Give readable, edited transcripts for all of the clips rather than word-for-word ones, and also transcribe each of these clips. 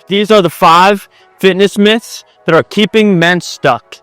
These are the 5 fitness myths that are keeping men stuck.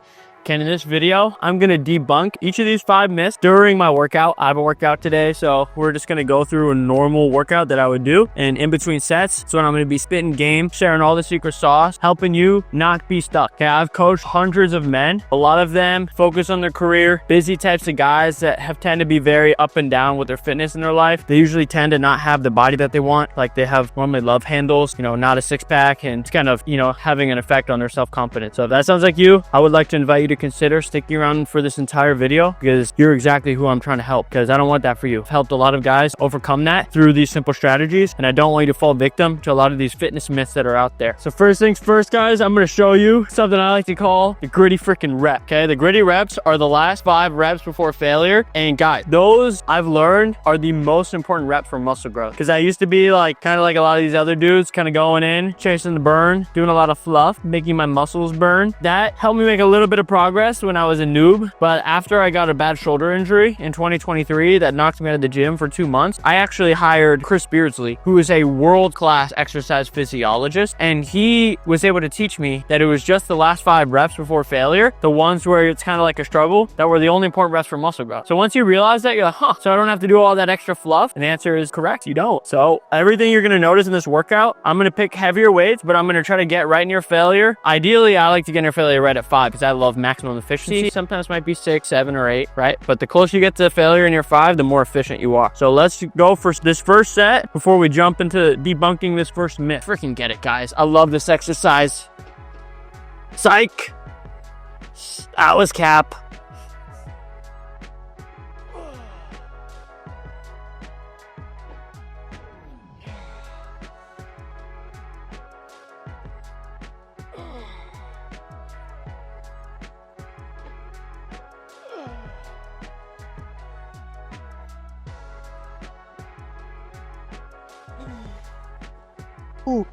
Okay, in this video, I'm gonna debunk each of these 5 myths during my workout. I have a workout today, so we're just gonna go through a normal workout that I would do. And in between sets, so I'm gonna be spitting game, sharing all the secret sauce, helping you not be stuck. Okay, I've coached hundreds of men. A lot of them focus on their career, busy types of guys that tend to be very up and down with their fitness in their life. They usually tend to not have the body that they want. Like they have normally love handles, not a 6-pack, and it's kind of, having an effect on their self-confidence. So if that sounds like you, I would like to invite you to consider sticking around for this entire video, because you're exactly who I'm trying to help, because I don't want that for you. I've helped a lot of guys overcome that through these simple strategies, and I don't want you to fall victim to a lot of these fitness myths that are out there. So first things first, guys, I'm going to show you something I like to call the gritty freaking rep. Okay, the gritty reps are the last 5 reps before failure, and guys, those I've learned are the most important reps for muscle growth, because I used to be kind of like a lot of these other dudes, kind of going in, chasing the burn, doing a lot of fluff, making my muscles burn. That helped me make a little bit of progress when I was a noob, but after I got a bad shoulder injury in 2023 that knocked me out of the gym for 2 months, I actually hired Chris Beardsley, who is a world-class exercise physiologist, and he was able to teach me that it was just the last 5 reps before failure, the ones where it's kind of like a struggle, that were the only important reps for muscle growth. So once you realize that, you're like, so I don't have to do all that extra fluff? And the answer is correct, you don't. So everything you're going to notice in this workout, I'm going to pick heavier weights, but I'm going to try to get right near failure. Ideally, I like to get near failure right at 5 because I love maximum efficiency. Sometimes might be 6, 7, or 8, right? But the closer you get to failure in your 5, the more efficient you are. So let's go for this first set before we jump into debunking this first myth. Freaking get it, guys. I love this exercise. Psych. That was cap. Ooh.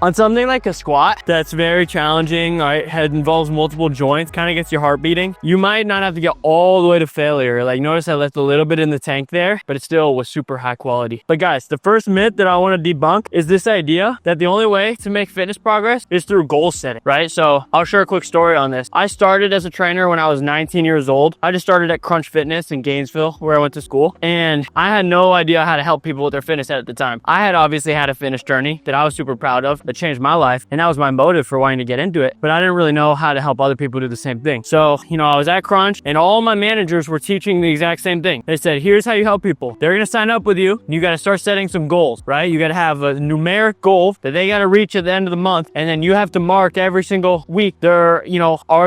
On something like a squat that's very challenging, right? It involves multiple joints, kind of gets your heart beating. You might not have to get all the way to failure. Notice I left a little bit in the tank there, but it still was super high quality. But guys, the first myth that I want to debunk is this idea that the only way to make fitness progress is through goal setting, right? So I'll share a quick story on this. I started as a trainer when I was 19 years old. I just started at Crunch Fitness in Gainesville, where I went to school, and I had no idea how to help people with their fitness at the time. I had obviously had a fitness journey that I was super proud of, that changed my life, and that was my motive for wanting to get into it, but I didn't really know how to help other people do the same thing. So I was at Crunch, and all my managers were teaching the exact same thing. They said, here's how you help people. They're gonna sign up with you, and you gotta start setting some goals, right? You gotta have a numeric goal that they gotta reach at the end of the month, and then you have to mark every single week are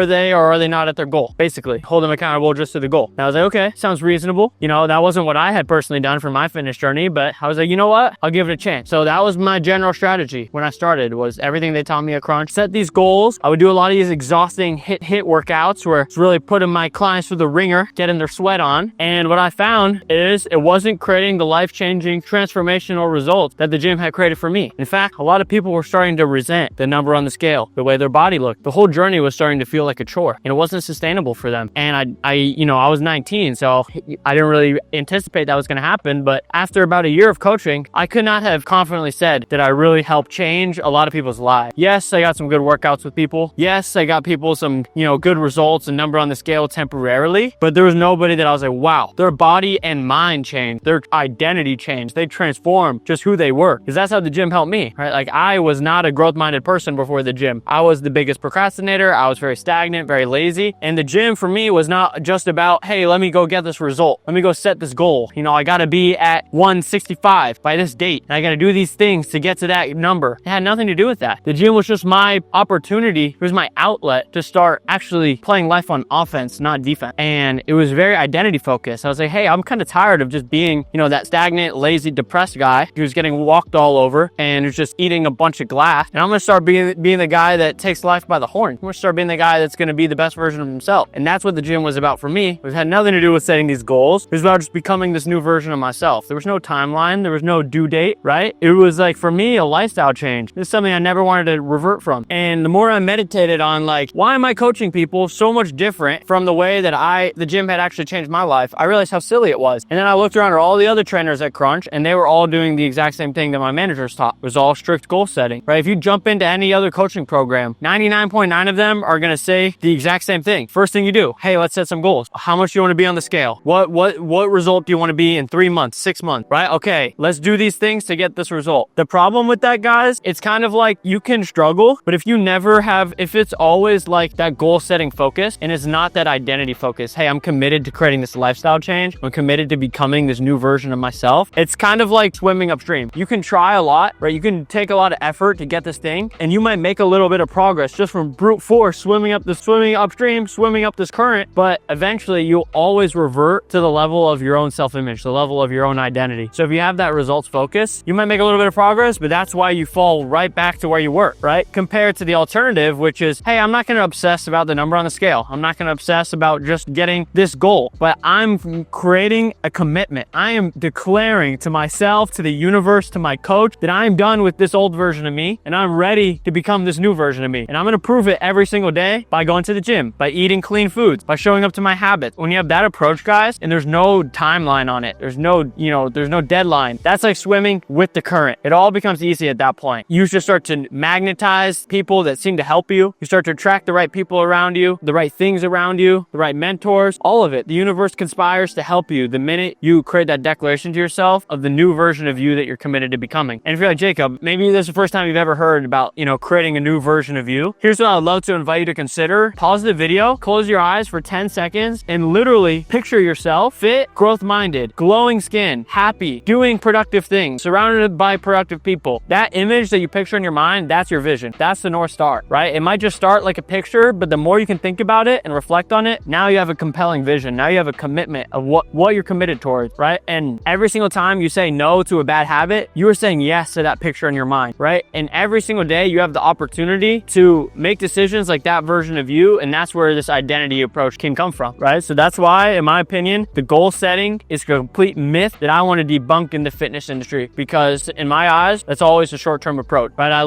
they or are they not at their goal? Basically hold them accountable just to the goal. And I was like, okay, sounds reasonable. That wasn't what I had personally done for my fitness journey, but I was like, you know what, I'll give it a chance. So that was my general strategy when I started, was everything they taught me at Crunch. Set these goals. I would do a lot of these exhausting hit workouts where it's really putting my clients through the ringer, getting their sweat on. And what I found is it wasn't creating the life-changing transformational results that the gym had created for me. In fact, a lot of people were starting to resent the number on the scale, the way their body looked. The whole journey was starting to feel like a chore, and it wasn't sustainable for them. And I was 19, so I didn't really anticipate that was going to happen. But after about a year of coaching, I could not have confidently said that I really helped change a lot of people's lives. Yes, I got some good workouts with people. Yes, I got people some, good results and number on the scale temporarily, but there was nobody that I was like, wow, their body and mind changed, their identity changed, they transformed just who they were. Because that's how the gym helped me, right? I was not a growth-minded person before the gym. I was the biggest procrastinator. I was very stagnant, very lazy. And the gym for me was not just about, hey, let me go get this result. Let me go set this goal. I got to be at 165 by this date, and I got to do these things to get to that number. It had nothing to do with that. The gym was just my opportunity. It was my outlet to start actually playing life on offense, not defense. And it was very identity focused. I was like, hey, I'm kind of tired of just being, that stagnant, lazy, depressed guy who's getting walked all over and is just eating a bunch of glass. And I'm going to start being the guy that takes life by the horn. I'm going to start being the guy that's going to be the best version of himself. And that's what the gym was about for me. It had nothing to do with setting these goals. It was about just becoming this new version of myself. There was no timeline. There was no due date, right? It was for me, a lifestyle change. This is something I never wanted to revert from. And the more I meditated on like, why am I coaching people so much different from the way that the gym had actually changed my life, I realized how silly it was. And then I looked around at all the other trainers at Crunch, and they were all doing the exact same thing that my managers taught. It was all strict goal setting, right? If you jump into any other coaching program, 99.9 of them are going to say the exact same thing. First thing you do, hey, let's set some goals. How much do you want to be on the scale? What result do you want to be in 3 months, 6 months, right? Okay, let's do these things to get this result. The problem with that, guys, it's kind of like you can struggle, but if it's always like that goal setting focus and it's not that identity focus, hey, I'm committed to creating this lifestyle change, I'm committed to becoming this new version of myself. It's kind of like swimming upstream. You can try a lot, right? You can take a lot of effort to get this thing, and you might make a little bit of progress just from brute force swimming upstream, swimming up this current, but eventually you'll always revert to the level of your own self-image, the level of your own identity. So if you have that results focus, you might make a little bit of progress, but that's why you fall right back to where you were, right? Compared to the alternative, which is, hey, I'm not going to obsess about the number on the scale. I'm not going to obsess about just getting this goal, but I'm creating a commitment. I am declaring to myself, to the universe, to my coach, that I'm done with this old version of me and I'm ready to become this new version of me. And I'm going to prove it every single day by going to the gym, by eating clean foods, by showing up to my habits. When you have that approach, guys, and there's no timeline on it, there's no deadline. That's like swimming with the current. It all becomes easy at that point. You just start to magnetize people that seem to help you. You start to attract the right people around you, the right things around you, the right mentors, all of it. The universe conspires to help you the minute you create that declaration to yourself of the new version of you that you're committed to becoming. And if you're like, Jacob, maybe this is the first time you've ever heard about, creating a new version of you. Here's what I'd love to invite you to consider. Pause the video, close your eyes for 10 seconds, and literally picture yourself fit, growth-minded, glowing skin, happy, doing productive things, surrounded by productive people. That image that you picture in your mind, that's your vision. That's the North Star, right? It might just start like a picture, but the more you can think about it and reflect on it, now you have a compelling vision. Now you have a commitment of what you're committed towards, right? And every single time you say no to a bad habit, you are saying yes to that picture in your mind, right? And every single day you have the opportunity to make decisions like that version of you, and that's where this identity approach can come from, right? So that's why, in my opinion, the goal setting is a complete myth that I want to debunk in the fitness industry, because in my eyes, that's always a short-term approach, right?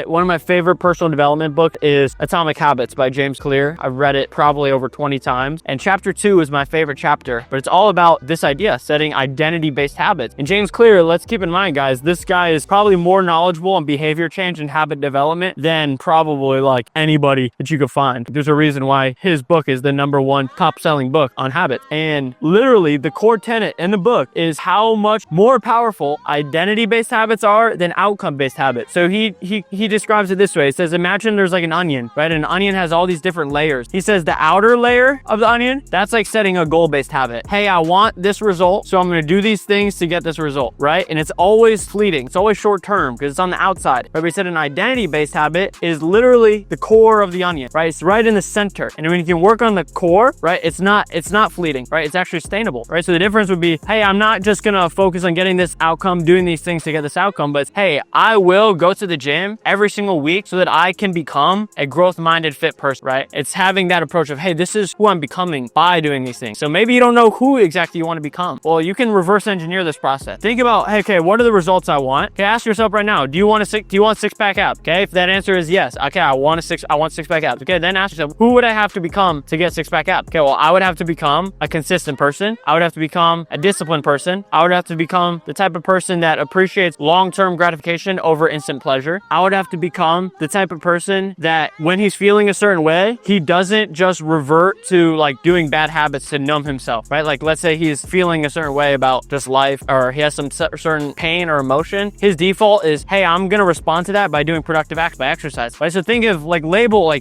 One of my favorite personal development books is Atomic Habits by James Clear. I've read it probably over 20 times, and chapter 2 is my favorite chapter, but it's all about this idea, setting identity-based habits. And James Clear, let's keep in mind, guys, this guy is probably more knowledgeable on behavior change and habit development than probably like anybody that you could find. There's a reason why his book is the #1 top-selling book on habits. And literally, the core tenet in the book is how much more powerful identity-based habits are than outcome-based habits. So he describes it this way. He says, imagine there's like an onion, right? And an onion has all these different layers. He says the outer layer of the onion, that's like setting a goal-based habit. Hey, I want this result, so I'm going to do these things to get this result, right? And it's always fleeting. It's always short-term because it's on the outside. But we said an identity-based habit is literally the core of the onion, right? It's right in the center. And when you can work on the core, right, it's not fleeting, right? It's actually sustainable, right? So the difference would be, hey, I'm not just going to focus on getting this outcome, doing these things to get this outcome, but hey, I will go to the gym every single week so that I can become a growth-minded fit person, right? It's having that approach of, hey, this is who I'm becoming by doing these things. So maybe you don't know who exactly you want to become. Well, you can reverse engineer this process. Think about, hey, okay, what are the results I want? Okay, ask yourself right now, do you want six-pack abs? Okay, if that answer is yes, okay, I want six-pack abs. Okay, then ask yourself, who would I have to become to get six-pack abs? Okay, well, I would have to become a consistent person. I would have to become a disciplined person. I would have to become the type of person that appreciates long-term gratification over instant pleasure. I would have to become the type of person that when he's feeling a certain way, he doesn't just revert to like doing bad habits to numb himself, right? Like let's say he's feeling a certain way about just life, or he has some certain pain or emotion. His default is, hey, I'm going to respond to that by doing productive acts, by exercise, right? So think of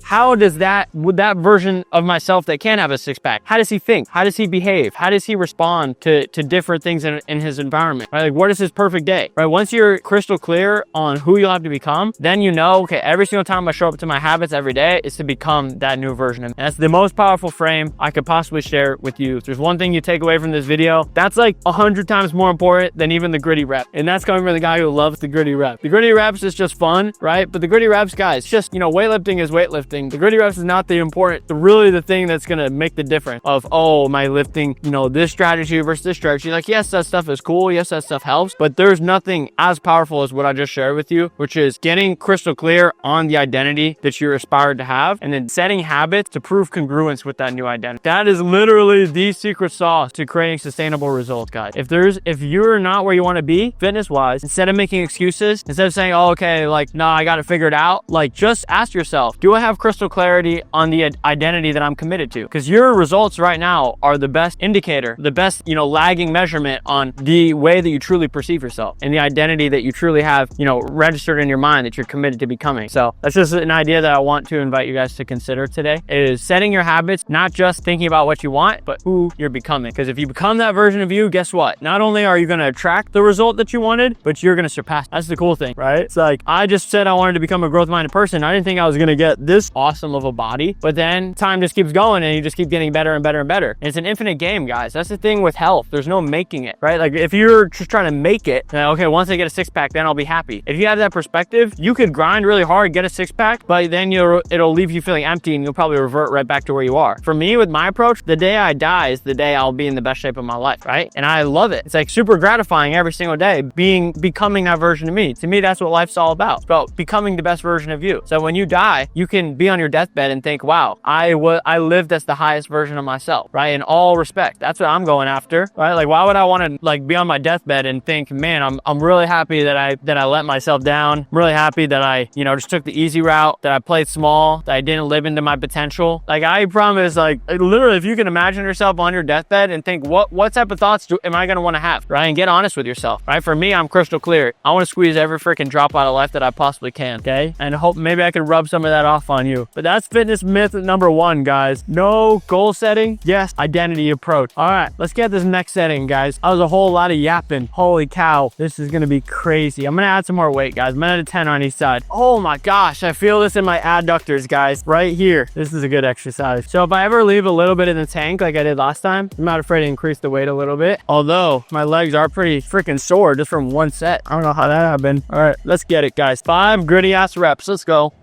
how does that version of myself that can have a six-pack, how does he think? How does he behave? How does he respond to different things in his environment, right? Like what is his perfect day, right? Once you're crystal clear on who you'll have to become, then you know, okay, every single time I show up to my habits every day is to become that new version of me. And that's the most powerful frame I could possibly share with you. If there's one thing you take away from this video, that's like 100 times more important than even the gritty rep. And that's coming from the guy who loves the gritty rep. The gritty reps is just fun, right? But the gritty reps, guys, just, weightlifting is weightlifting. The gritty reps is not really the thing that's going to make the difference of, oh, am I lifting, this strategy versus this strategy? Like, yes, that stuff is cool. Yes, that stuff helps, but there's nothing as powerful as what I just shared with you to, which is getting crystal clear on the identity that you're aspired to have, and then setting habits to prove congruence with that new identity. That is literally the secret sauce to creating sustainable results, guys. If you're not where you want to be fitness wise, instead of making excuses, instead of saying, oh, okay, like, nah, I got to figure it out, like, just ask yourself, do I have crystal clarity on the identity that I'm committed to? Because your results right now are the best indicator, the best, lagging measurement on the way that you truly perceive yourself and the identity that you truly have, registered in your mind that you're committed to becoming. So that's just an idea that I want to invite you guys to consider today, is setting your habits, not just thinking about what you want, but who you're becoming. Because if you become that version of you, guess what? Not only are you going to attract the result that you wanted, but you're going to surpass. That's the cool thing, right? It's like, I just said I wanted to become a growth-minded person. I didn't think I was going to get this awesome of a body, but then time just keeps going and you just keep getting better and better and better. And it's an infinite game, guys. That's the thing with health. There's no making it, right? Like, if you're just trying to make it, okay, once I get a six-pack, then I'll be happy. If you have that perspective, you could grind really hard, get a six-pack, but then it'll leave you feeling empty and you'll probably revert right back to where you are. For me, with my approach, the day I die is the day I'll be in the best shape of my life, right? And I love it. It's like super gratifying every single day, becoming that version of me. To me, that's what life's all about. It's about becoming the best version of you. So when you die, you can be on your deathbed and think, wow, I lived as the highest version of myself, right? In all respect. That's what I'm going after, right? Like, why would I want to be on my deathbed and think, man, I'm really happy that I let myself down. I'm really happy that I, just took the easy route, that I played small, that I didn't live into my potential. Like, I promise, literally, if you can imagine yourself on your deathbed and think, what type of thoughts am I going to want to have, right? And get honest with yourself, right? For me, I'm crystal clear. I want to squeeze every freaking drop out of life that I possibly can, okay? And hope maybe I can rub some of that off on you. But that's fitness myth number one, guys. No goal setting, yes, identity approach. All right, let's get this next setting, guys. That was a whole lot of yapping. Holy cow, this is going to be crazy. I'm going to add some more weight, guys. I'm going to add a 10 on each side. Oh my gosh, I feel this in my adductors, guys, right here. This is a good exercise. So if I ever leave a little bit in the tank like I did last time, I'm not afraid to increase the weight a little bit. Although my legs are pretty freaking sore just from one set. I don't know how that happened. All right, let's get it, guys. 5 gritty ass reps. Let's go.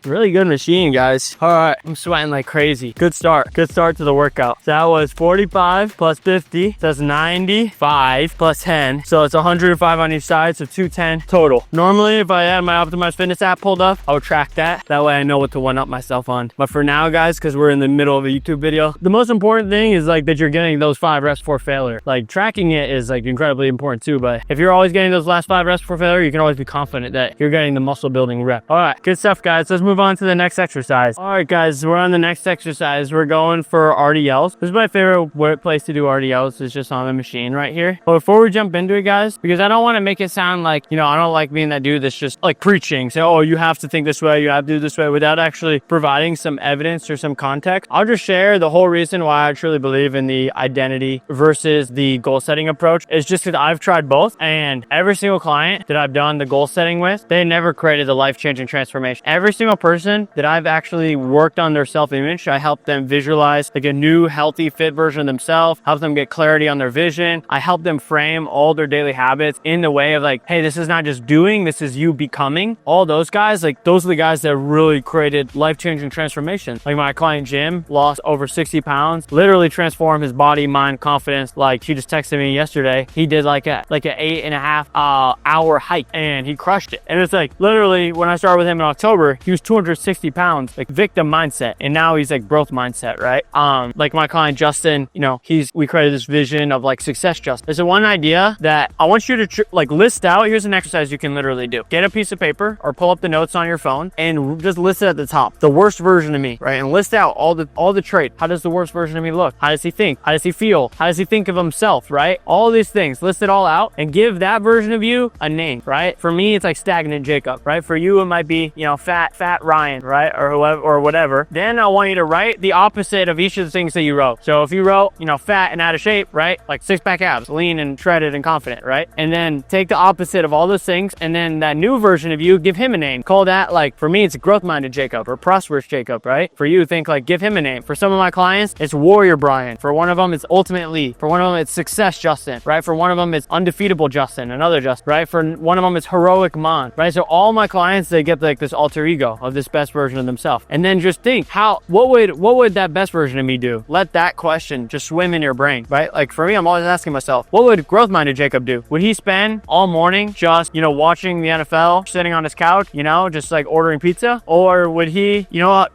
Really good machine, guys. All right, I'm sweating like crazy. Good start to the workout. So that was 45 plus 50, that's 95 plus 10, so it's 105 on each side, so 210 total. Normally, if I had my Optimized Fitness app pulled up, I would track that way I know what to one up myself on. But for now, guys, because we're in the middle of a YouTube video, the most important thing is that you're getting those 5 reps before failure. Tracking it is incredibly important too, but if you're always getting those last 5 reps before failure, you can always be confident that you're getting the muscle building rep. All right, good stuff, guys. Let's move on to the next exercise. All right, guys, we're on the next exercise. We're going for RDLs. This is my favorite place to do RDLs, is just on the machine right here. But before we jump into it, guys, because I don't want to make it sound like, I don't like being that dude that's just preaching, say, oh, you have to think this way, you have to do this way, without actually providing some evidence or some context. I'll just share the whole reason why I truly believe in the identity versus the goal setting approach. Is just because I've tried both, and every single client that I've done the goal setting with, they never created the life-changing transformation. Every single person that I've actually worked on their self-image, I help them visualize a new, healthy, fit version of themselves, help them get clarity on their vision. I help them frame all their daily habits in the way of hey, this is not just doing, this is you becoming. All those guys, those are the guys that really created life-changing transformation. My client Jim lost over 60 pounds, literally transformed his body, mind, confidence. She just texted me yesterday. He did an 8.5 hour hike and he crushed it. And it's literally when I started with him in October, he was 260 pounds, victim mindset, and now he's growth mindset, right? My client Justin, we created this vision of success. Justin, there's one idea that I want you to list out. Here's an exercise you can literally do. Get a piece of paper or pull up the notes on your phone and just list it at the top, the worst version of me, right? And list out all the traits. How does the worst version of me look? How does he think? How does he feel? How does he think of himself, right? All these things, list it all out and give that version of you a name, right? For me, it's stagnant Jacob, right? For you, it might be, fat Ryan, right? Or whoever, or whatever. Then I want you to write the opposite of each of the things that you wrote. So if you wrote, you know, fat and out of shape, right? Like 6-pack abs, lean and shredded and confident, right? And then take the opposite of all those things, and then that new version of you, give him a name. Call that, like, for me, it's growth-minded Jacob or prosperous Jacob, right? For you, think like, give him a name. For some of my clients, it's warrior Brian. For one of them, it's ultimate Lee. For one of them, it's success Justin, right? For one of them, it's undefeatable Justin, another Justin, right? For one of them, it's heroic Mon, right? So all my clients, they get like this alter ego of this best version of themselves. And then just think, what would that best version of me do? Let that question just swim in your brain, right? Like for me, I'm always asking myself, what would growth-minded Jacob do? Would he spend all morning just, you know, watching the NFL, sitting on his couch, you know, just like ordering pizza? Or would he, you know,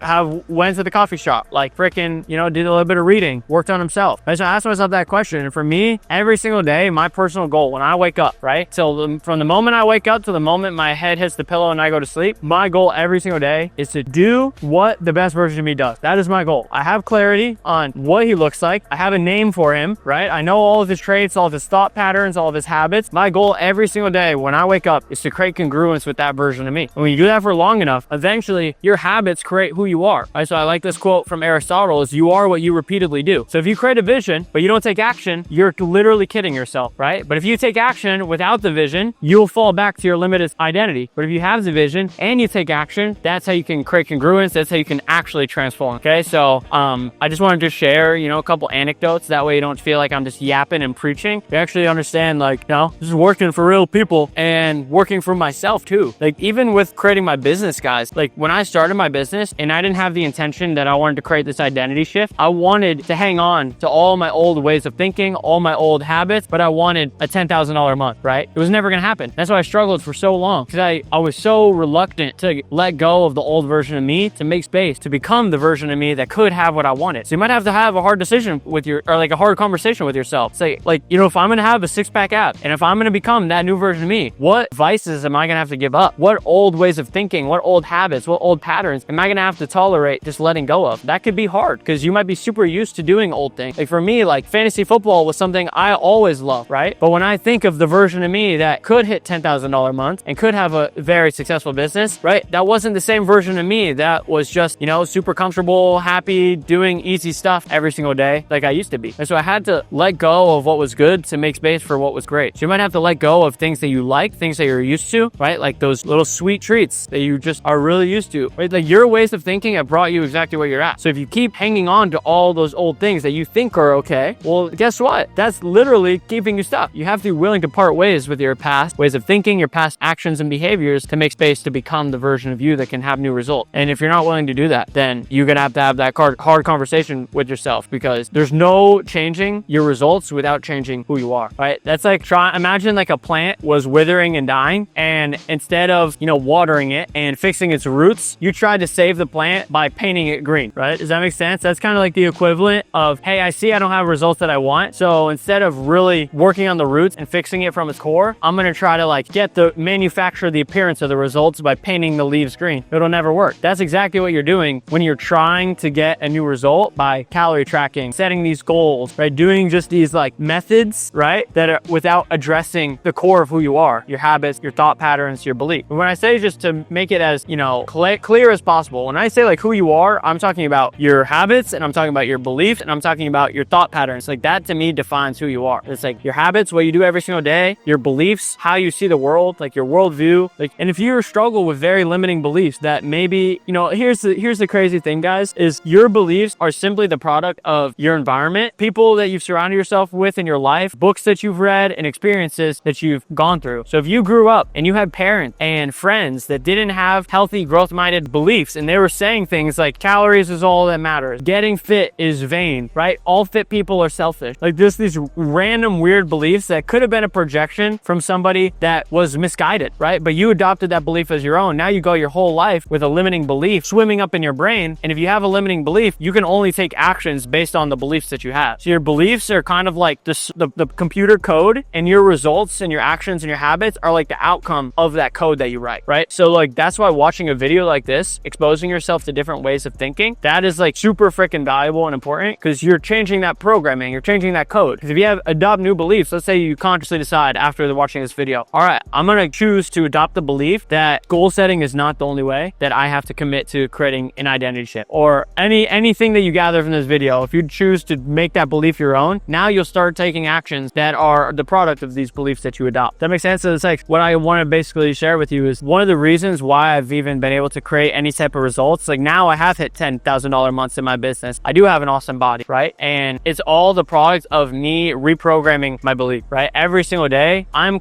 went to the coffee shop, like freaking, you know, did a little bit of reading, worked on himself? Right? So I asked myself that question. And for me, every single day, my personal goal when I wake up, right? So from the moment I wake up to the moment my head hits the pillow and I go to sleep, my goal every single day is to do what the best version of me does. That is my goal. I have clarity on what he looks like. I have a name for him, right? I know all of his traits, all of his thought patterns, all of his habits. My goal every single day when I wake up is to create congruence with that version of me. And when you do that for long enough, eventually your habits create who you are, right? So I like this quote from Aristotle is, you are what you repeatedly do. So if you create a vision, but you don't take action, you're literally kidding yourself, right? But if you take action without the vision, you'll fall back to your limited identity. But if you have the vision and you take action, that's how you can create congruence. That's how you can actually transform. Okay. So, I just wanted to share, you know, a couple anecdotes. That way you don't feel like I'm just yapping and preaching. You actually understand, like, you know, this is working for real people and working for myself too. Like even with creating my business, guys, like when I started my business and I didn't have the intention that I wanted to create this identity shift, I wanted to hang on to all my old ways of thinking, all my old habits, but I wanted a $10,000 a month, right? It was never going to happen. That's why I struggled for so long, because I was so reluctant to let go of the old version of me to make space to become the version of me that could have what I wanted. So you might have to have a hard decision with or like a hard conversation with yourself. Say, like, you know, if I'm going to have a 6-pack ab and if I'm going to become that new version of me, what vices am I going to have to give up? What old ways of thinking, what old habits, what old patterns am I going to have to tolerate just letting go of? That could be hard because you might be super used to doing old things. Like for me, like fantasy football was something I always loved, right? But when I think of the version of me that could hit $10,000 a month and could have a very successful business, right? That wasn't the same version of me that was just, you know, super comfortable, happy, doing easy stuff every single day like I used to be. And so I had to let go of what was good to make space for what was great. So you might have to let go of things that you like, things that you're used to, right? Like those little sweet treats that you just are really used to, right? Like your ways of thinking have brought you exactly where you're at. So if you keep hanging on to all those old things that you think are okay, well, guess what? That's literally keeping you stuck. You have to be willing to part ways with your past ways of thinking, your past actions and behaviors to make space to become the version of you that can have new results. And if you're not willing to do that, then you're going to have that hard conversation with yourself, because there's no changing your results without changing who you are, right? That's like, imagine like a plant was withering and dying, and instead of, you know, watering it and fixing its roots, you tried to save the plant by painting it green, right? Does that make sense? That's kind of like the equivalent of, hey, I see I don't have results that I want. So instead of really working on the roots and fixing it from its core, I'm going to try to like manufacture the appearance of the results by painting the leaves green. It'll never work. That's exactly what you're doing when you're trying to get a new result by calorie tracking, setting these goals, right? Doing just these like methods, right? That are without addressing the core of who you are, your habits, your thought patterns, your belief. When I say just to make it as, you know, clear as possible, when I say like who you are, I'm talking about your habits and I'm talking about your beliefs and I'm talking about your thought patterns. Like that to me defines who you are. It's like your habits, what you do every single day, your beliefs, how you see the world, like your worldview. Like, and if you struggle with very limiting beliefs that maybe, you know, here's the crazy thing, guys, is your beliefs are simply the product of your environment, people that you've surrounded yourself with in your life, books that you've read, and experiences that you've gone through. So if you grew up and you had parents and friends that didn't have healthy growth-minded beliefs and they were saying things like calories is all that matters, getting fit is vain, right? All fit people are selfish. Like these random weird beliefs that could have been a projection from somebody that was misguided, right? But you adopted that belief as your own. Now you go your whole life with a limiting belief swimming up in your brain. And if you have a limiting belief, you can only take actions based on the beliefs that you have. So your beliefs are kind of like the computer code, and your results and your actions and your habits are like the outcome of that code that you write, right? So like that's why watching a video like this, exposing yourself to different ways of thinking, that is like super freaking valuable and important, because you're changing that programming, you're changing that code. Because if you adopt new beliefs, let's say you consciously decide after watching this video, all right, I'm gonna choose to adopt the belief that goal setting is not the only way way that I have to commit to creating an identity shift. Or anything that you gather from this video, if you choose to make that belief your own, now you'll start taking actions that are the product of these beliefs that you adopt. That makes sense? So it's like, what I want to basically share with you is one of the reasons why I've even been able to create any type of results. Like now I have hit $10,000 months in my business. I do have an awesome body, right? And it's all the product of me reprogramming my belief, right? Every single day, I'm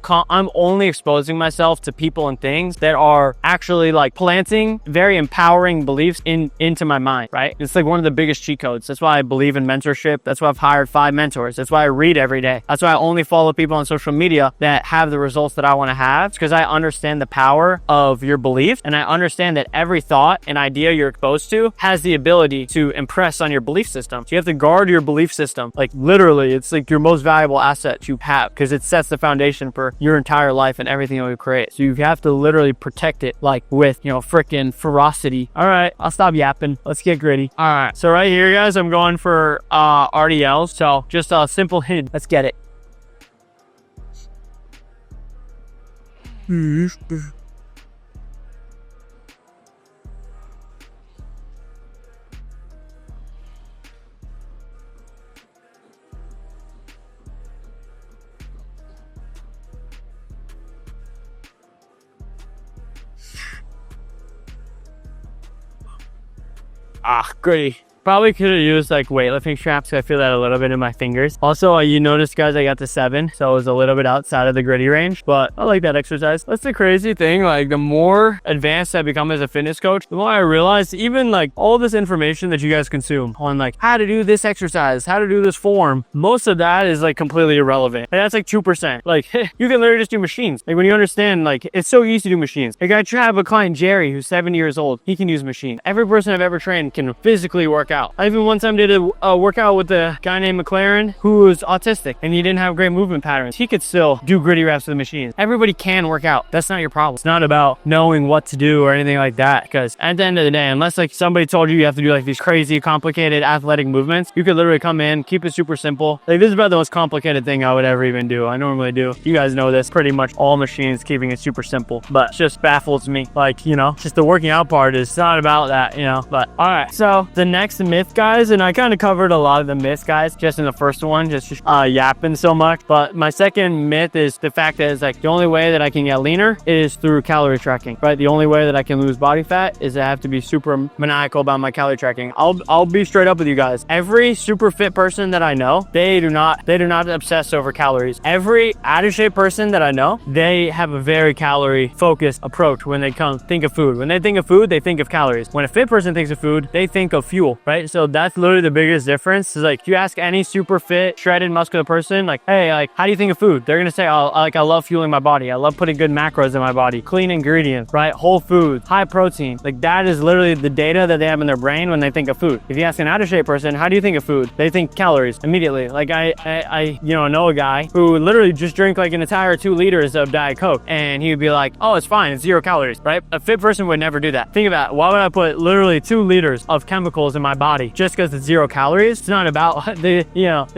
only exposing myself to people and things that are actually like planting very empowering beliefs into my mind, right? It's like one of the biggest cheat codes. That's why I believe in mentorship. That's why I've hired 5 mentors. That's why I read every day. That's why I only follow people on social media that have the results that I want to have. It's because I understand the power of your belief, and I understand that every thought and idea you're exposed to has the ability to impress on your belief system. So you have to guard your belief system. Like literally, it's like your most valuable asset you have, because it sets the foundation for your entire life and everything that we create. So you have to literally protect it, like with, freaking ferocity. All right, I'll stop yapping. Let's get gritty. All right, so right here, guys, I'm going for RDLs. So just a simple hint. Let's get it. Gritty. Probably could have used like weightlifting straps. I feel that a little bit in my fingers. Also, you notice, guys, I got to 7, so it was a little bit outside of the gritty range, but I like that exercise. That's the crazy thing. Like the more advanced I become as a fitness coach, the more I realize even like all this information that you guys consume on like how to do this exercise, how to do this form, most of that is like completely irrelevant. And that's like 2%. Like you can literally just do machines. Like when you understand, like it's so easy to do machines. Like I have a client, Jerry, who's 70 years old. He can use machines. Every person I've ever trained can physically work out. I even one time did a workout with a guy named McLaren who was autistic and he didn't have great movement patterns. He could still do gritty reps with the machine. Everybody can work out. That's not your problem. It's not about knowing what to do or anything like that, because at the end of the day, unless like somebody told you have to do like these crazy complicated athletic movements, you could literally come in, keep it super simple. Like this is about the most complicated thing I would ever even do. I normally do. You guys know this. Pretty much all machines, keeping it super simple, but it just baffles me. Like, just the working out part is not about that, but all right. So the next myth, guys, and I kind of covered a lot of the myths, guys, just in the first one, just yapping so much. But my second myth is the fact that it's like the only way that I can get leaner is through calorie tracking, right? The only way that I can lose body fat is I have to be super maniacal about my calorie tracking. I'll be straight up with you guys. Every super fit person that I know, they do not obsess over calories. Every out of shape person that I know, they have a very calorie focused approach when they think of food. When they think of food, they think of calories. When a fit person thinks of food, they think of fuel, right? So that's literally the biggest difference. Is like, if you ask any super fit, shredded, muscular person, like, hey, like, how do you think of food? They're gonna say, I love fueling my body. I love putting good macros in my body, clean ingredients, right? Whole foods, high protein. Like that is literally the data that they have in their brain when they think of food. If you ask an out of shape person, how do you think of food? They think calories immediately. Like I know a guy who literally just drank like an entire 2 liters of Diet Coke, and he would be like, oh, it's fine, it's 0 calories, right? A fit person would never do that. Think about it. Why would I put literally 2 liters of chemicals in my body just because it's 0 calories? It's not about the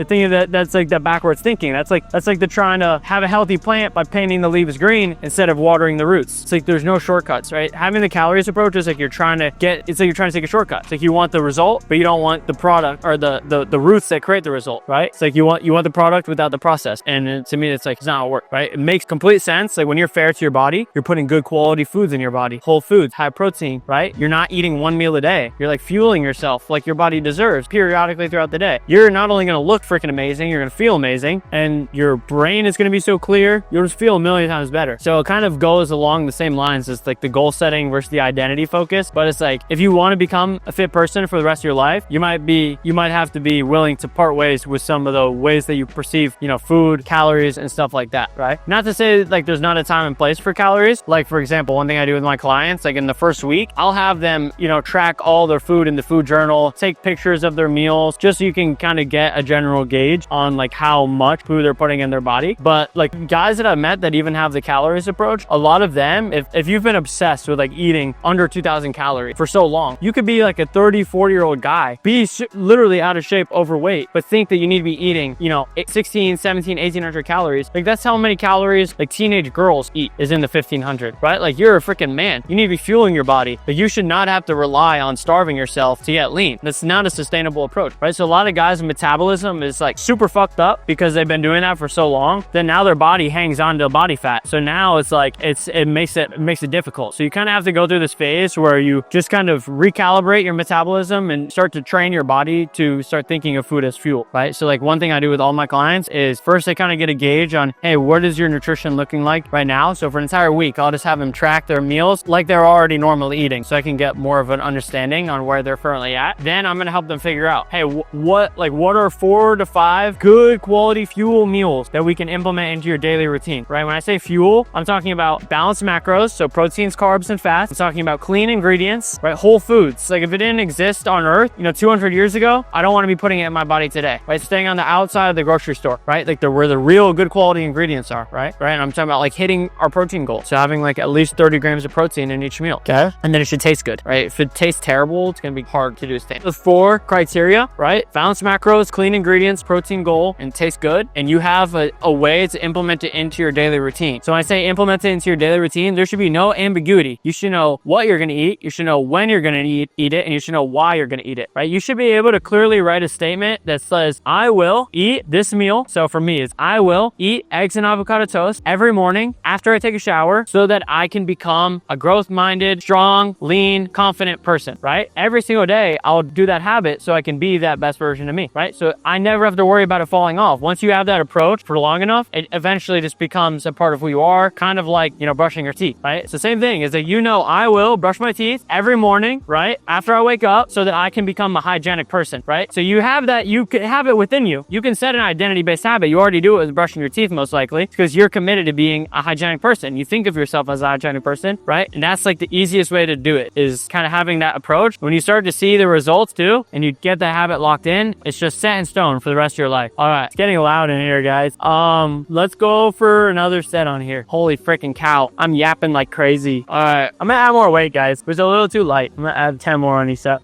thing that's like that backwards thinking. That's like the trying to have a healthy plant by painting the leaves green instead of watering the roots. It's like there's no shortcuts, right? Having the calories approach is like you're trying to take a shortcut. It's like you want the result, but you don't want the product or the roots that create the result, right? It's like you want the product without the process. And to me, it's like, it's not how it works, right? It makes complete sense. Like when you're fair to your body, you're putting good quality foods in your body, whole foods, high protein, right? You're not eating 1 meal a day. You're like fueling yourself like your body deserves periodically throughout the day. You're not only going to look freaking amazing, you're going to feel amazing, and your brain is going to be so clear, you'll just feel a million times better. So it kind of goes along the same lines as like the goal setting versus the identity focus. But it's like, if you want to become a fit person for the rest of your life, you might have to be willing to part ways with some of the ways that you perceive, food, calories, and stuff like that, right? Not to say like there's not a time and place for calories. Like for example, one thing I do with my clients, like in the first week, I'll have them, track all their food in the food journal meal, take pictures of their meals, just so you can kind of get a general gauge on like how much food they're putting in their body. But like guys that I've met that even have the calories approach, a lot of them, if you've been obsessed with like eating under 2,000 calories for so long, you could be like a 30, 40-year-old guy, be literally out of shape, overweight, but think that you need to be eating, you know, 16, 17, 1,800 calories. Like that's how many calories like teenage girls eat, is in the 1,500, right? Like you're a freaking man. You need to be fueling your body, but you should not have to rely on starving yourself to get lean. That's not a sustainable approach, right? So a lot of guys' metabolism is like super fucked up because they've been doing that for so long. Then now their body hangs on to body fat. So now it's like, it makes it difficult. So you kind of have to go through this phase where you just kind of recalibrate your metabolism and start to train your body to start thinking of food as fuel, right? So like one thing I do with all my clients is first I kind of get a gauge on, hey, what is your nutrition looking like right now? So for an entire week, I'll just have them track their meals like they're already normally eating, so I can get more of an understanding on where they're currently at. Then I'm going to help them figure out, hey, what are 4 to 5 good quality fuel meals that we can implement into your daily routine, right? When I say fuel, I'm talking about balanced macros, so proteins, carbs, and fats. I'm talking about clean ingredients, right? Whole foods. Like if it didn't exist on Earth, you know, 200 years ago, I don't want to be putting it in my body today, right? Staying on the outside of the grocery store, right? Like where the real good quality ingredients are, right? And I'm talking about like hitting our protein goal. So having like at least 30 grams of protein in each meal, okay? And then it should taste good, right? If it tastes terrible, it's going to be hard to do this thing. The 4 criteria, right? Balanced macros, clean ingredients, protein goal, and taste good. And you have a way to implement it into your daily routine. So when I say implement it into your daily routine, there should be no ambiguity. You should know what you're going to eat. You should know when you're going to eat it, and you should know why you're going to eat it, right? You should be able to clearly write a statement that says, I will eat this meal. So for me, it's I will eat eggs and avocado toast every morning after I take a shower so that I can become a growth-minded, strong, lean, confident person, right? Every single day, I'll do that habit so I can be that best version of me, right? So I never have to worry about it falling off. Once you have that approach for long enough, it eventually just becomes a part of who you are, kind of like, you know, brushing your teeth, right? It's the same thing, is that, you know, I will brush my teeth every morning, right? After I wake up so that I can become a hygienic person, right? So you have that, you can have it within you. You can set an identity-based habit. You already do it with brushing your teeth, most likely, because you're committed to being a hygienic person. You think of yourself as a hygienic person, right? And that's like the easiest way to do it, is kind of having that approach. When you start to see the results too, and you get that habit locked in, it's just set in stone for the rest of your life. All right, it's getting loud in here, guys. Let's go for another set on here. Holy freaking cow, I'm yapping like crazy. All right, I'm gonna add more weight, guys. It was a little too light. I'm gonna add 10 more on each set.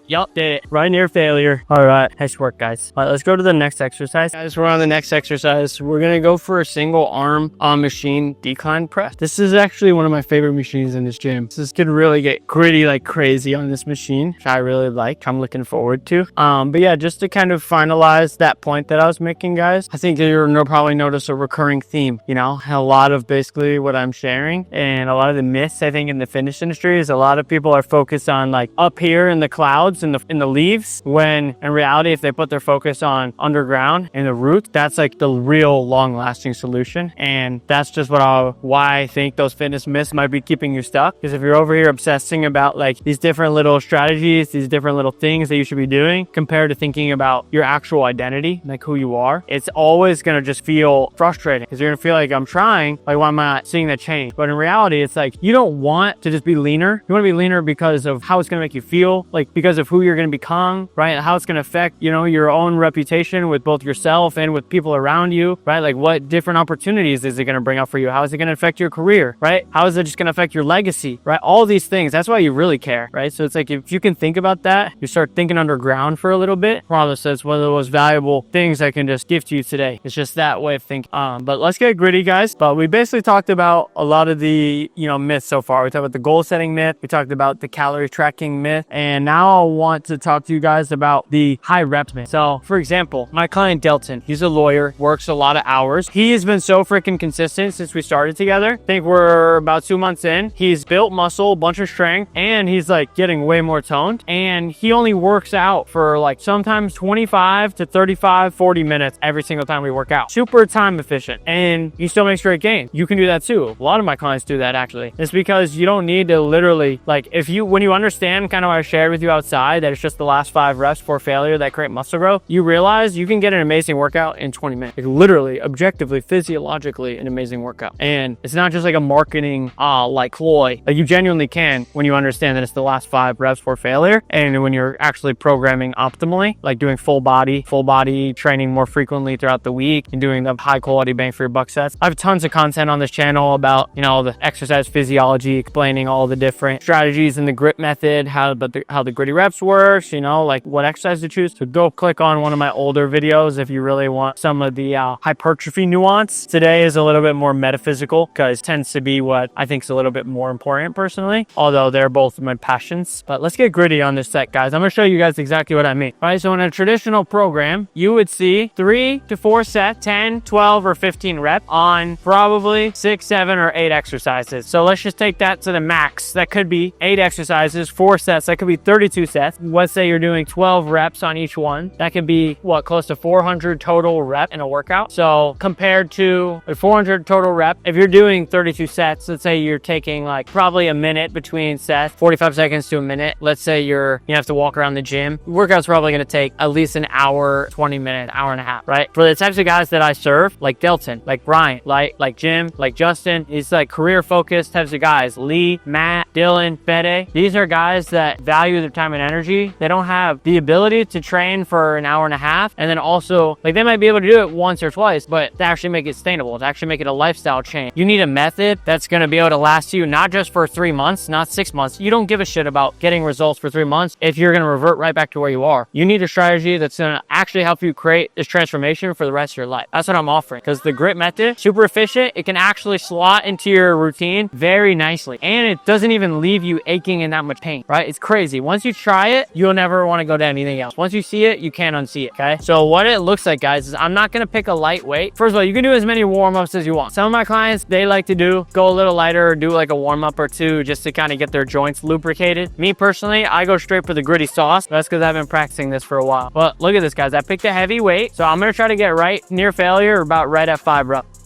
Yup, did it. Right near failure. All right, nice work, guys. All right, let's go to the next exercise. Guys, we're on the next exercise. We're gonna go for a single arm machine decline press. This is actually one of my favorite machines in this gym. This can really get gritty like crazy on this machine, which I really like. I'm looking forward to. But yeah, just to kind of finalize that point that I was making, guys, I think you'll probably notice a recurring theme. You know, a lot of basically what I'm sharing and a lot of the myths I think in the fitness industry is a lot of people are focused on like up here in the clouds in the leaves, when in reality, if they put their focus on underground in the roots, that's like the real long-lasting solution. And that's just why I think those fitness myths might be keeping you stuck. Because if you're over here obsessing about like these different little strategies, these different little things that you should be doing, compared to thinking about your actual identity, like who you are, it's always gonna just feel frustrating, because you're gonna feel like I'm trying, like why am I not seeing that change? But in reality, it's like you don't want to just be leaner. You want to be leaner because of how it's gonna make you feel, like because of who you're going to become, right? How it's going to affect, you know, your own reputation with both yourself and with people around you, right? Like what different opportunities is it going to bring up for you? How is it going to affect your career, right? How is it just going to affect your legacy, right? All these things. That's why you really care, right? So it's like, if you can think about that, you start thinking underground for a little bit. Probably says one of the most valuable things I can just give to you today. It's just that way of thinking. But let's get gritty, guys. But we basically talked about a lot of the, you know, myths so far. We talked about the goal setting myth. We talked about the calorie tracking myth. And now want to talk to you guys about the high reps. So for example, my client Delton, he's a lawyer, works a lot of hours. He has been so freaking consistent since we started together. I think we're about 2 months in. He's built muscle, a bunch of strength, and he's like getting way more toned. And he only works out for like sometimes 25 to 35, 40 minutes every single time we work out. Super time efficient, and he still makes great gains. You can do that too. A lot of my clients do that actually. It's because you don't need to literally, like, when you understand kind of what I shared with you outside, that it's just the last 5 reps for failure that create muscle growth, you realize you can get an amazing workout in 20 minutes. Like literally, objectively, physiologically, an amazing workout. And it's not just like a marketing like ploy. Like you genuinely can when you understand that it's the last 5 reps for failure, and when you're actually programming optimally, like doing full body training more frequently throughout the week and doing the high quality bang for your buck sets. I have tons of content on this channel about, you know, the exercise physiology, explaining all the different strategies in the grip method, how the gritty reps works, you know, like what exercise to choose. So go click on one of my older videos if you really want some of the hypertrophy nuance. Today is a little bit more metaphysical because it tends to be what I think is a little bit more important personally, although they're both my passions. But let's get gritty on this set, guys. I'm gonna show you guys exactly what I mean. All right, so in a traditional program, you would see 3 to 4 sets, 10, 12, or 15 reps on probably 6, 7, or 8 exercises. So let's just take that to the max. That could be 8 exercises, 4 sets. That could be 32 sets. Let's say you're doing 12 reps on each one. That could be what, close to 400 total reps in a workout. So compared to a 400 total rep, if you're doing 32 sets, let's say you're taking like probably a minute between sets, 45 seconds to a minute. Let's say you have to walk around the gym. Workout's probably going to take at least an hour, 20 minutes, hour and a half, right? For the types of guys that I serve, like Delton, like Brian, like Jim, like Justin, it's like career focused types of guys. Lee, Matt, Dylan, Fede. These are guys that value their time and energy. They don't have the ability to train for an hour and a half. And then also, like, they might be able to do it once or twice, but to actually make it sustainable, to actually make it a lifestyle change, you need a method that's going to be able to last you not just for 3 months, not 6 months. You don't give a shit about getting results for 3 months if you're going to revert right back to where you are. You need a strategy that's going to actually help you create this transformation for the rest of your life. That's what I'm offering, because the grit method, super efficient. It can actually slot into your routine very nicely, and it doesn't even leave you aching in that much pain, right? It's crazy. Once you try it, you'll never want to go to anything else. Once you see it, you can't unsee it, okay? So what it looks like, guys, is I'm not going to pick a light weight. First of all, you can do as many warm-ups as you want. Some of my clients, they like to go a little lighter or do like a warm-up or 2 just to kind of get their joints lubricated. Me personally, I go straight for the gritty sauce. That's because I've been practicing this for a while. But look at this, guys. I picked a heavy weight, so I'm going to try to get right near failure, about right at 5 reps.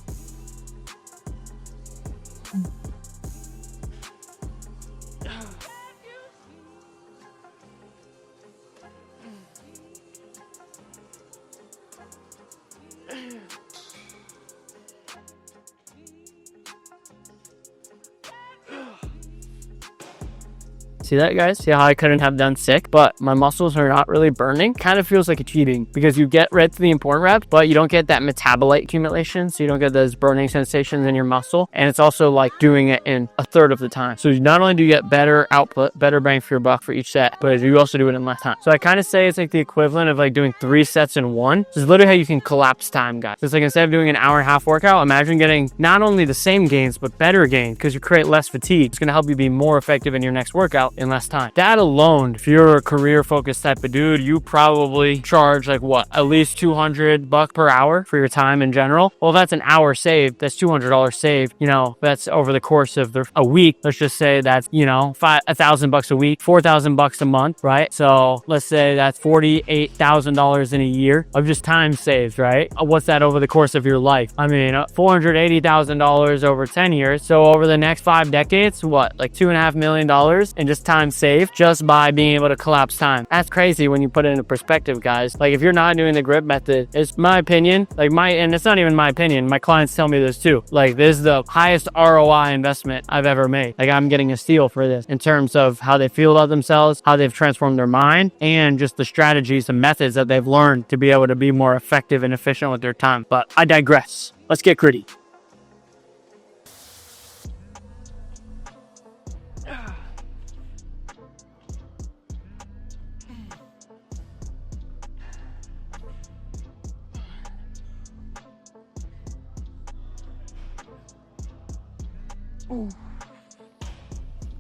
See that, guys? See how I couldn't have done 6, but my muscles are not really burning? Kind of feels like a cheating, because you get right to the important reps, but you don't get that metabolite accumulation, so you don't get those burning sensations in your muscle, and it's also like doing it in a third of the time. So not only do you get better output, better bang for your buck for each set, but you also do it in less time. So I kind of say it's like the equivalent of like doing 3 sets in 1. This is literally how you can collapse time, guys. It's like instead of doing an hour and a half workout, imagine getting not only the same gains, but better gains, because you create less fatigue. It's going to help you be more effective in your next workout in less time. That alone, if you're a career focused type of dude, you probably charge like what, at least $200 per hour for your time in general. Well, that's an hour saved. That's $200 saved. You know, that's over the course of a week. Let's just say that's, you know, $1,000 a week, $4,000 a month, right? So let's say that's $48,000 in a year of just time saved, right? What's that over the course of your life? I mean, $480,000 over 10 years. So over the next 5 decades, what, like $2.5 million in just time saved just by being able to collapse time. That's crazy when you put it into perspective, guys. Like, if you're not doing the grip method, it's my opinion, and it's not even my opinion, my clients tell me this too. Like, this is the highest ROI investment I've ever made. Like, I'm getting a steal for this in terms of how they feel about themselves, how they've transformed their mind, and just the strategies and methods that they've learned to be able to be more effective and efficient with their time. But I digress. Let's get gritty.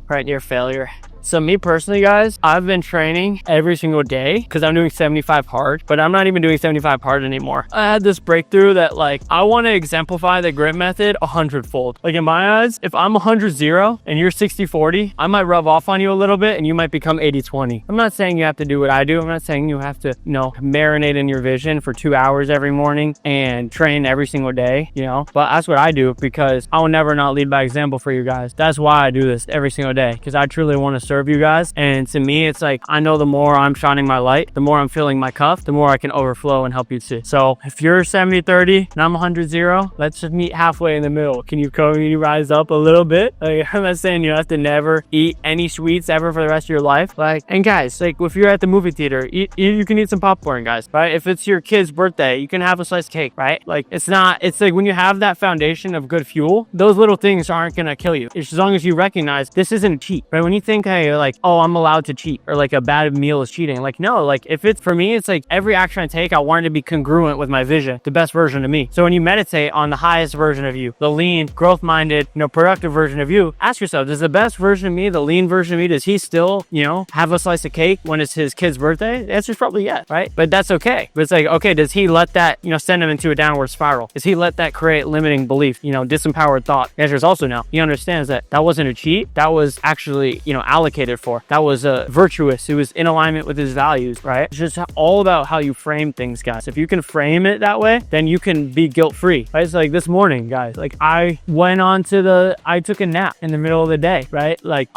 Right near failure. So me personally, guys, I've been training every single day because I'm doing 75 hard, but I'm not even doing 75 hard anymore. I had this breakthrough that like, I want to exemplify the grit method 100-fold. Like in my eyes, if I'm 100-0 and you're 60-40, I might rub off on you a little bit and you might become 80-20. I'm not saying you have to do what I do. I'm not saying you have to, you know, marinate in your vision for 2 hours every morning and train every single day, you know, but that's what I do because I will never not lead by example for you guys. That's why I do this every single day, because I truly want to serve you guys. And to me, it's like, I know the more I'm shining my light, the more I'm filling my cup, the more I can overflow and help you see. So if you're 70-30 and I'm 100-0, let's just meet halfway in the middle. Can you rise up a little bit? Like, I'm not saying you have to never eat any sweets ever for the rest of your life. Like, and guys, like if you're at the movie theater, you can eat some popcorn, guys, right? If it's your kid's birthday, you can have a slice of cake, right? Like it's like when you have that foundation of good fuel, those little things aren't gonna kill you. As long as you recognize this isn't a cheat, right? When you think, hey, like, oh, I'm allowed to cheat, or like a bad meal is cheating. Like, no, like if it's for me, it's like every action I take, I want it to be congruent with my vision, the best version of me. So when you meditate on the highest version of you, the lean, growth-minded, you know, productive version of you, ask yourself, does the best version of me, the lean version of me, does he still, you know, have a slice of cake when it's his kid's birthday? The answer's probably yes, right? But that's okay. But it's like, okay, does he let that, you know, send him into a downward spiral? Does he let that create limiting belief, you know, disempowered thought? The answer is also no. He understands that that wasn't a cheat. That was actually, you know, allocated for. That was virtuous. It was in alignment with his values, right? It's just all about how you frame things, guys. If you can frame it that way, then you can be guilt-free, right? It's like this morning, guys, like I took a nap in the middle of the day, right? Like,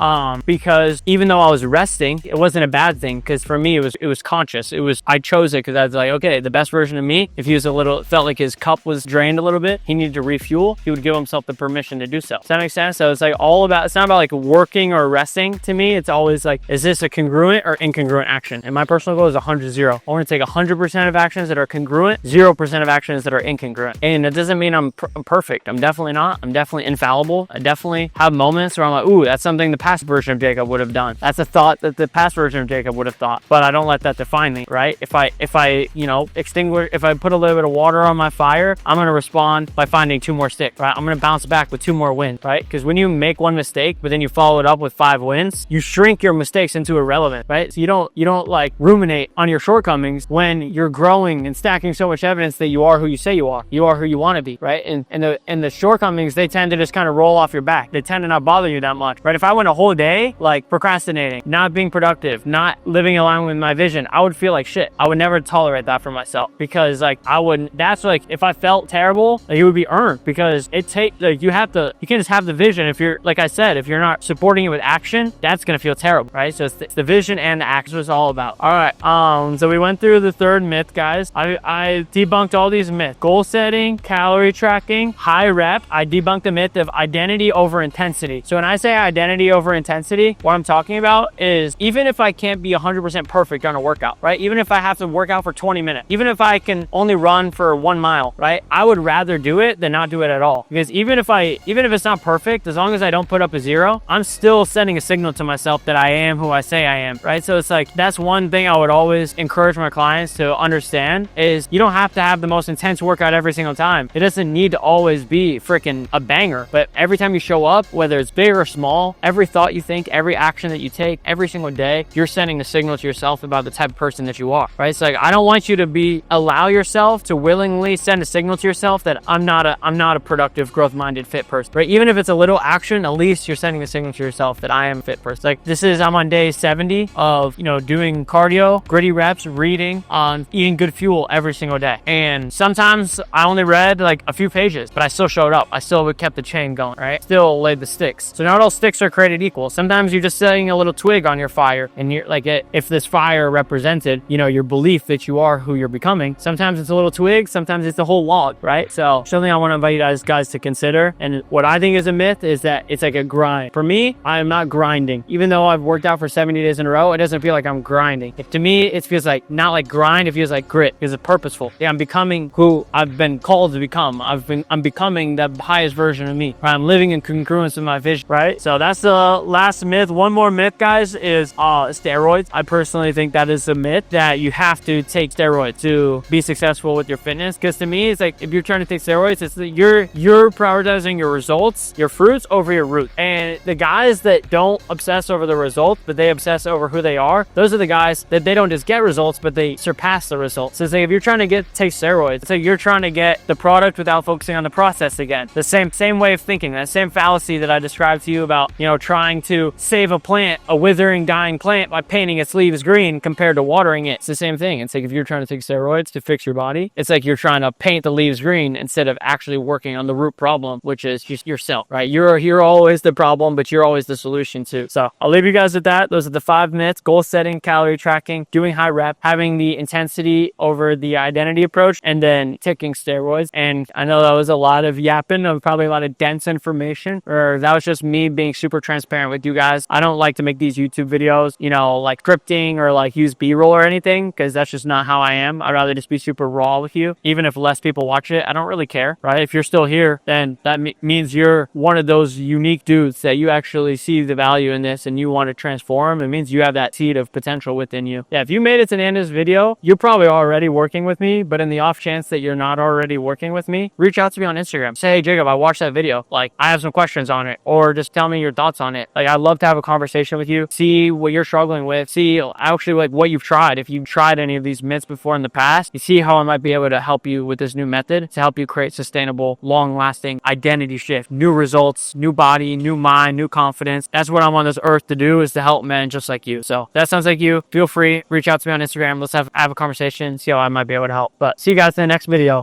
because even though I was resting, it wasn't a bad thing, because for me, it was conscious. I chose it because I was like, okay, the best version of me, if he was felt like his cup was drained a little bit, he needed to refuel, he would give himself the permission to do so. Does that make sense? So it's like it's not about like working or resting to me. It's always like, is this a congruent or incongruent action? And my personal goal is 100-0. I want to take 100% of actions that are congruent, 0% of actions that are incongruent. And it doesn't mean I'm perfect. I'm definitely not. I'm definitely infallible. I definitely have moments where I'm like, ooh, that's something the past version of Jacob would have done. That's a thought that the past version of Jacob would have thought. But I don't let that define me, right? If I you know, if I put a little bit of water on my fire, I'm going to respond by finding 2 more sticks, right? I'm going to bounce back with 2 more wins, right? Because when you make one mistake, but then you follow it up with 5 wins, you shrink your mistakes into irrelevant, right? So you don't like ruminate on your shortcomings when you're growing and stacking so much evidence that you are who you say you are. You are who you want to be, right? And the shortcomings, they tend to just kind of roll off your back. They tend to not bother you that much, right? If I went a whole day like procrastinating, not being productive, not living in line with my vision, I would feel like shit. I would never tolerate that for myself, because like that's like, if I felt terrible, like, it would be earned, because you can't just have the vision. If you're, like I said, if you're not supporting it with action, that's gonna feel terrible, right? So it's the vision and the action was all about. All right, so we went through the 3rd myth, guys. I debunked all these myths: goal setting, calorie tracking, high rep. I debunked the myth of identity over intensity. So when I say identity over intensity, what I'm talking about is, even if I can't be 100% perfect on a workout, right? Even if I have to work out for 20 minutes, even if I can only run for 1 mile, right? I would rather do it than not do it at all. Because even if it's not perfect, as long as I don't put up a 0, I'm still sending a signal to myself that I am who I say I am, right? So it's like, that's one thing I would always encourage my clients to understand, is you don't have to have the most intense workout every single time. It doesn't need to always be freaking a banger, but every time you show up, whether it's big or small, every thought you think, every action that you take every single day, you're sending a signal to yourself about the type of person that you are, right? It's like, I don't want you to allow yourself to willingly send a signal to yourself that I'm not a productive, growth-minded, fit person, right? Even if it's a little action, at least you're sending a signal to yourself that I am a fit person. Like, I'm on day 70 of, you know, doing cardio, gritty reps, reading, on eating good fuel every single day. And sometimes I only read like a few pages, but I still showed up. I still kept the chain going, right? Still laid the sticks. So not all sticks are created equal. Sometimes you're just setting a little twig on your fire, and you're like, if this fire represented, you know, your belief that you are who you're becoming, sometimes it's a little twig, sometimes it's a whole log, right? So something I want to invite you guys to consider, and what I think is a myth, is that it's like a grind. For me, I am not grinding. Even though I've worked out for 70 days in a row, it doesn't feel like I'm grinding. To me, it feels like not like grind, it feels like grit, because it's purposeful. Yeah, I'm becoming who I've been called to become. I'm becoming the highest version of me, right? I'm living in congruence with my vision, right? So that's the last myth. One more myth, guys, is steroids. I personally think that is a myth, that you have to take steroids to be successful with your fitness. Because to me, it's like, if you're trying to take steroids, it's that you're prioritizing your results, your fruits over your roots. And the guys that don't obsess obsess over the results, but they obsess over who they are. Those are the guys that they don't just get results, but they surpass the results. So it's like if you're trying to take steroids, it's like you're trying to get the product without focusing on the process again. The same way of thinking, that same fallacy that I described to you about, you know, trying to save a plant, a withering, dying plant, by painting its leaves green compared to watering it. It's the same thing. It's like if you're trying to take steroids to fix your body, it's like you're trying to paint the leaves green instead of actually working on the root problem, which is just yourself, right? You're always the problem, but you're always the solution too. So I'll leave you guys with that. Those are the 5 myths: goal setting, calorie tracking, doing high rep, having the intensity over the identity approach, and then taking steroids. And I know that was a lot of yapping, of probably a lot of dense information, or that was just me being super transparent with you guys. I don't like to make these YouTube videos, you know, like scripting or like use B-roll or anything, because that's just not how I am. I'd rather just be super raw with you. Even if less people watch it, I don't really care, right? If you're still here, then that means you're one of those unique dudes that you actually see the value in this and you want to transform. It means you have that seed of potential within you. Yeah, if you made it to the end of this video, you're probably already working with me, but in the off chance that you're not already working with me, reach out to me on Instagram. Say, hey, Jacob, I watched that video. Like, I have some questions on it, or just tell me your thoughts on it. Like, I'd love to have a conversation with you, see what you're struggling with, see actually like what you've tried. If you've tried any of these myths before in the past, you see how I might be able to help you with this new method to help you create sustainable, long-lasting identity shift, new results, new body, new mind, new confidence. That's what I'm on this earth to do, is to help men just like you. So if that sounds like you, feel free, reach out to me on Instagram. Let's have a conversation, see how I might be able to help. But see you guys in the next video.